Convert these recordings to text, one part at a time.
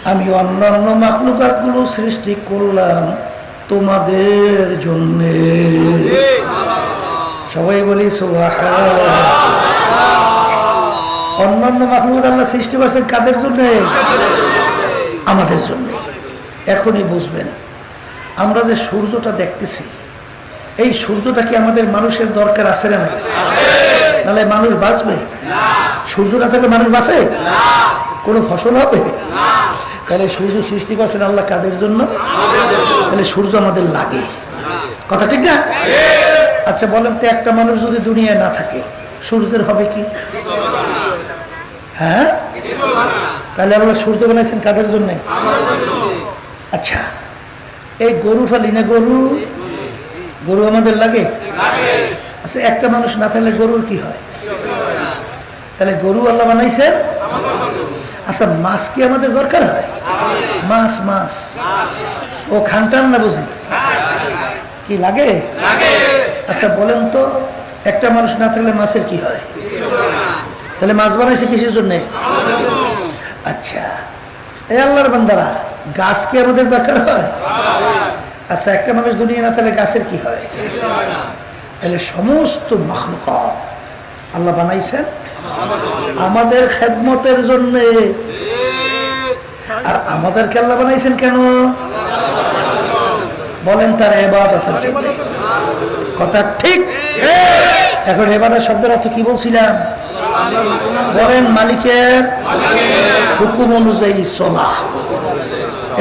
আমি অন্যান্য মাখলুকাতগুলো সৃষ্টি করলাম তোমাদের জন্য। সবাই বলি সুবহানাল্লাহ। অন্যান্য মাখলুকাত আল্লাহ সৃষ্টি করেছেন কাদের জন্য? আমাদের জন্য। এখনই বুঝবেন, আমরা যে সূর্যটা দেখতেছি, এই সূর্যটা কি আমাদের মানুষের দরকার আছে না নাই? নাহলে মানুষ বাঁচবে? সূর্য না থাকলে মানুষ বাঁচে? কোনো ফসল হবে? তাহলে সূর্য সৃষ্টি করছেন আল্লাহ কাদের জন্য? তাহলে সূর্য আমাদের লাগে, কথা ঠিক না? আচ্ছা বলেন তো, একটা মানুষ যদি দুনিয়ায় না থাকে সূর্যের হবে কি? হ্যাঁ, তাহলে আল্লাহ সূর্য বানাইছেন কাদের জন্য? আচ্ছা, এই গরু ফালি না, গরু আমাদের লাগে? আচ্ছা, একটা মানুষ না থাকলে গরুর কি হয়? তাহলে গরু আল্লাহ বানাইছেন। আচ্ছা, মাছ কি আমাদের দরকার হয়? মাছ ও খানটান না বুঝি কি লাগে? আচ্ছা বলেন তো, একটা মানুষ না থাকলে মাছের কি হয়? তাহলে মাছ বানাইছে কিসের জন্য? আচ্ছা, এই আল্লাহর বান্দারা, গাছ কি আমাদের দরকার হয়? আচ্ছা, একটা মানুষ দুনিয়া না থাকলে গাছের কি হয়? তাহলে সমস্ত মাখলুকাত আল্লাহ বানাইছেন আমাদের খেদমতের জন্য। আর আমাদেরকে আল্লাহ বানাইছেন কেন? বলেন, তার ইবাদতের জন্য। কথা ঠিক? এখন ইবাদত শব্দের অর্থ কি বলছিলাম? বলেন, মালিকের হুকুম অনুযায়ী চলা,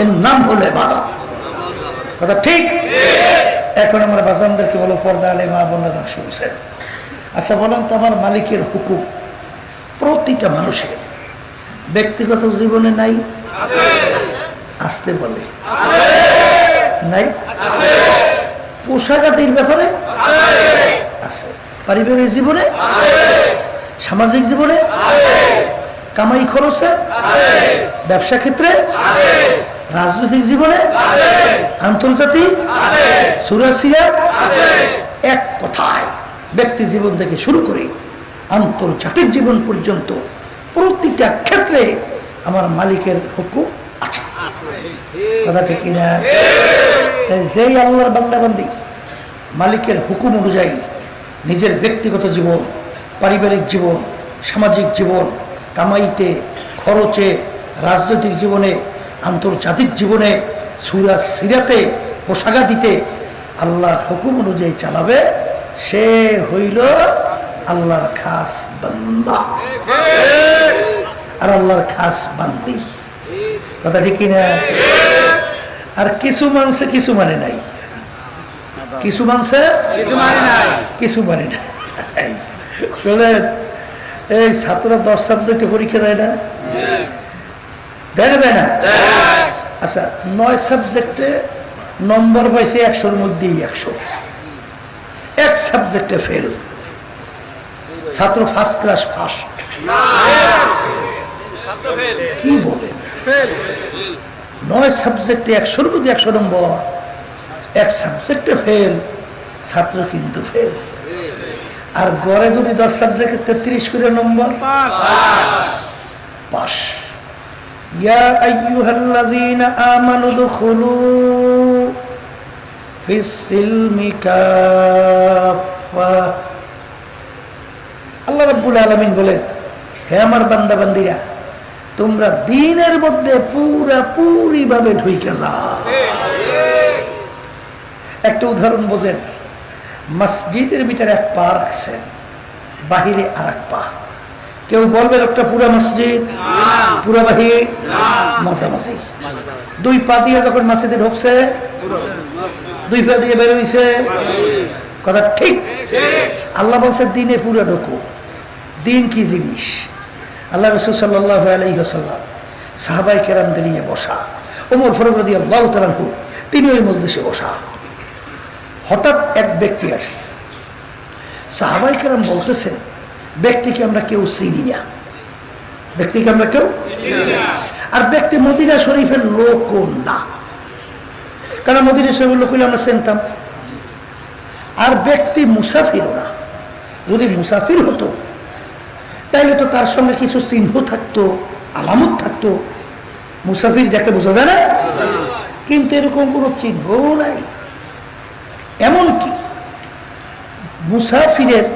এর নাম হলো ইবাদত। কথা ঠিক? এখন আমরা বাজানদেরকে বলো, পর্দা আলে মা বোনেরা শুনছেন। আচ্ছা বলেন তো, আমার মালিকের হুকুম প্রতিটা মানুষের ব্যক্তিগত জীবনে নাই? আসতে বলে নাই? পোশাক আদির ব্যাপারে আছে, পারিবারিক জীবনে, সামাজিক জীবনে, কামাই খরচে, ব্যবসা ক্ষেত্রে, রাজনৈতিক জীবনে, আন্তর্জাতিক, সুরাসিরা, এক কথায় ব্যক্তি জীবন থেকে শুরু করে আন্তর্জাতিক জীবন পর্যন্ত প্রতিটা ক্ষেত্রে আমার মালিকের হুকুম আছে। কথা ঠিক কিনা? যেই আল্লাহর বান্দাবান্দি মালিকের হুকুম অনুযায়ী নিজের ব্যক্তিগত জীবন, পারিবারিক জীবন, সামাজিক জীবন, কামাইতে, খরচে, রাজনৈতিক জীবনে, আন্তর্জাতিক জীবনে, সুরা সিরাতে, পোশাকা দিতে আল্লাহর হুকুম অনুযায়ী চালাবে, সে হইল আল্লাহর খাস বান্দা আর আল্লাহর খাস বান্দি। কথা ঠিক কিনা? আর কিছু মানছে, কিছু মানে নাই। কিছু মানছে, কিছু মানে নাই। শোনেন, এই ছাত্ররা 10 সাবজেক্টে পরীক্ষা দেয় না? দেয় না? আচ্ছা, 9 সাবজেক্টে নম্বর পাইছে 100-র মধ্যেই 100। এক সাবজেক্টে ফেল, ছাত্র ফার্স্ট ক্লাস ফার্স্ট। কি বলে? 9 সাবজেক্টে 100-র মধ্যে 100 নম্বর, এক সাবজেক্টে ফেল, ছাত্র কিন্তু ফেল। আর গড়ে যদি 10 সাবজেক্টে 33 করে নম্বর, পাস। ইয়া আইয়ুহাল্লাযীনা আমানু দুখুলু ফিস-সিলমি কাফা। আল্লাহ রাব্বুল আলামিন বলেন, হে আমার বান্দা বান্দিরা, তোমরা দ্বীনের মধ্যে পুরাপুরি ভাবে ঢুকে যাও। একটা উদাহরণ বোঝেন, মসজিদের ভিতরে এক পা রাখছেন, বাহিরে আর এক পা। কেউ বলবে একটা পুরা মসজিদ, পুরা বাহির, মাঝামাঝি। 2 পা দিয়ে যখন মসজিদে ঢুকছে, 2 পা দিয়ে বের হইছে। কথা ঠিক? আল্লাহ বলছে দ্বীনে পুরা ঢুকো। দ্বীন কি জিনিস? আল্লাহ রাসূল সাল্লাল্লাহু আলাইহি ওয়াসাল্লাম সাহাবায়ে কেরামদের নিয়ে বসা, ওমর ফারুক রাদিয়াল্লাহু তাআলা আনহু তিনি ওই মজলিসে বসা। হঠাৎ এক ব্যক্তি আসছে, সাহাবায়ে কেরাম বলতেছেন, ব্যক্তিকে আমরা কেউ চিনি না, ব্যক্তিকে আমরা কেউ আর ব্যক্তি মদিনা শরীফের লোক না, কারণ মদিনা শরীফের লোক হইলে আমরা চিনতাম। আর ব্যক্তি মুসাফিরও না। যদি মুসাফির হতো তাইলে তো তার সঙ্গে কিছু চিহ্ন থাকতো, আলামত থাকতো। মুসাফির যাকে বোঝা যায় না, কিন্তু এরকম কোনো চিহ্নও নাই। এমনকি মুসাফিরের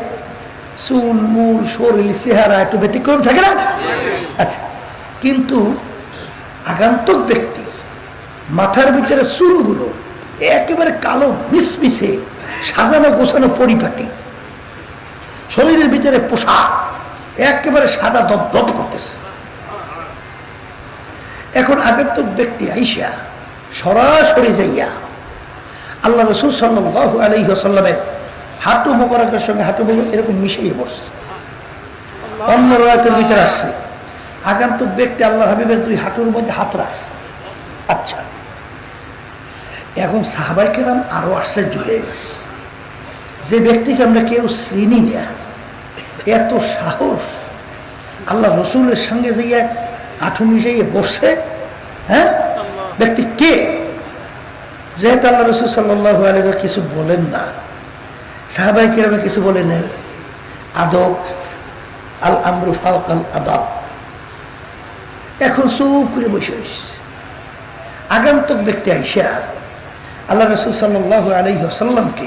চুল মূল শরীর চেহারা একটু ব্যতিক্রম থাকে না? আচ্ছা, কিন্তু আগন্তুক ব্যক্তি মাথার ভিতরে চুলগুলো একেবারে কালো মিশমিশে সাজানো গোছানো পরিপাটি, শরীরের ভিতরে পোশাক একেবারে সাদা দপদপ করতেছে। এখন আগন্তুক ব্যক্তি আইসা সরাসরি যাইয়া আল্লাহ রাসূল সাল্লাল্লাহু আলাইহি ওয়াসাল্লামের হাঁটু মোবারকের সঙ্গে হাঁটু মোবারক এরকম মিশিয়ে বসছে। অন্য রাতের ভিতরে আসছে আগন্তুক ব্যক্তি আল্লাহ হাবিবের দুই হাঁটুর মধ্যে হাত রাখছে। আচ্ছা, এখন সাহাবায়ে কেরাম আরো আশ্চর্য হয়ে গেছে, যে ব্যক্তিকে আমরা কেউ চিনি না, এত সাহস আল্লাহ রসুলের সঙ্গে যাইয়া হাঁটু মিশিয়ে বসছে। হ্যাঁ, ব্যক্তি কে? যেহেতু আল্লাহ রসুল সাল্লাল্লাহু আলাইহি ওয়াসাল্লাম কিছু বলেন না, সাহাবায়ে কেরামে কিছু বলে নেই, আদব, আল আমরু ফাওকাল আদাব, এখন চুপ করে বসে রয়েছে। আগন্তুক ব্যক্তি আইসা আল্লাহ রাসূল সাল্লাল্লাহু আলাইহি ওয়াসাল্লামকে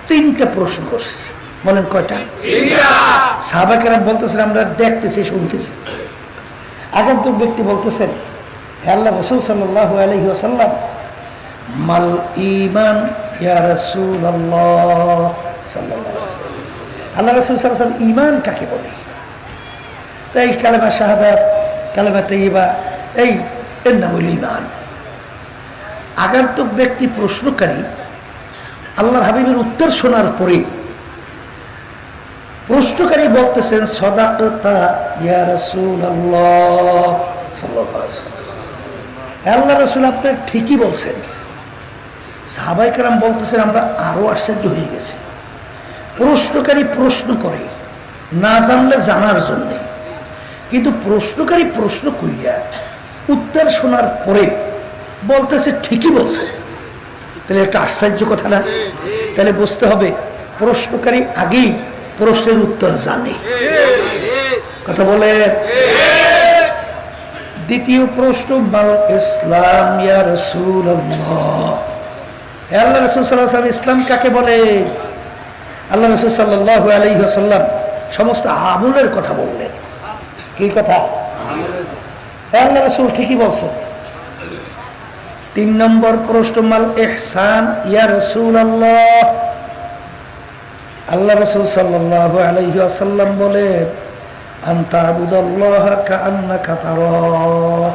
তিনটা প্রশ্ন করছে। বলেন কয়টা? সাহাবায়ে কেরাম বলতেছেন আমরা দেখতেছি শুনতেছি। আগন্তুক ব্যক্তি বলতেছেন, হে আল্লাহ রাসূল সাল্লাল্লাহু আলাইহি ওয়াসাল্লাম, মাল ঈমান ইয়া রাসূলুল্লাহ সাল্লাল্লাহু আলাইহি ওয়াসাল্লাম, আল্লাহ রাসূল সাল্লাল্লাহু আলাইহি ওয়াসাল্লাম ঈমান কাকে বলে? তাই কালেমা শাহাদাত, কালেমা তাইয়্যিবা, এর নাম হইল ঈমান। আগন্তুক ব্যক্তি প্রশ্নকারী আল্লাহর হাবিবের উত্তর শোনার পরে প্রশ্নকারী বলতেছেন, সাদাকাতা ইয়া রাসূলুল্লাহ সাল্লাল্লাহু আলাইহি ওয়াসাল্লাম, আল্লাহ রাসূল আপনি ঠিকই বলছেন। সাহাবায়ে কেরাম বলতেছেন আমরা আরো আশ্চর্য হয়ে গেছি। প্রশ্নকারী প্রশ্ন করে না জানলে জানার জন্য, কিন্তু প্রশ্নকারী প্রশ্ন কইরা উত্তর শোনার পরে বলতেছে ঠিকই বলছে, তাহলে একটা আশ্চর্য কথা না? তাহলে বুঝতে হবে প্রশ্নকারী আগেই প্রশ্নের উত্তর জানে। কথা বলে। দ্বিতীয় প্রশ্ন, মাল ইসলাম ইয়া রাসূলুল্লাহ, আল্লাহ রাসূল সাল্লাল্লাহু আলাইহি ওয়াসাল্লাম ইসলাম কাকে বলে? আল্লাহ রাসূল সাল্লাল্লাহু আলাইহি ওয়াসাল্লাম সমস্ত আমলের কথা বললেন। কি কথা? আল্লাহ রাসূল ঠিকই বলছেন। তিন নম্বর প্রশ্ন, মাল ইহসান ইয়া রাসূলুল্লাহ, আল্লাহ রাসূল সাল্লাল্লাহু আলাইহি ওয়াসাল্লাম বলেন, আনতা আবুদাল্লাহা কাআন্নাকা তারাহু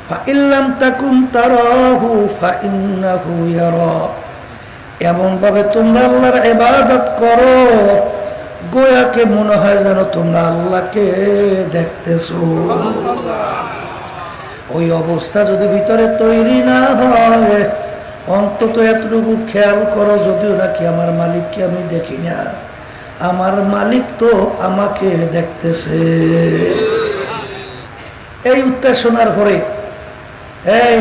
ফাইন লাম তাকুন তারাহু ফাইন্নাহু ইয়ারা, এমন ভাবে তোমরা আল্লাহর ইবাদত করো গোয়াকে মনে হয় যেন তোমরা আল্লাহকে দেখতেছো। ওই অবস্থা যদি ভিতরে তৈরি না হয়, অন্তত এতটুকু খেয়াল করো, যদিও নাকি আমার মালিককে আমি দেখি না, আমার মালিক তো আমাকে দেখতেছে। এই উত্তর শোনার পরে এই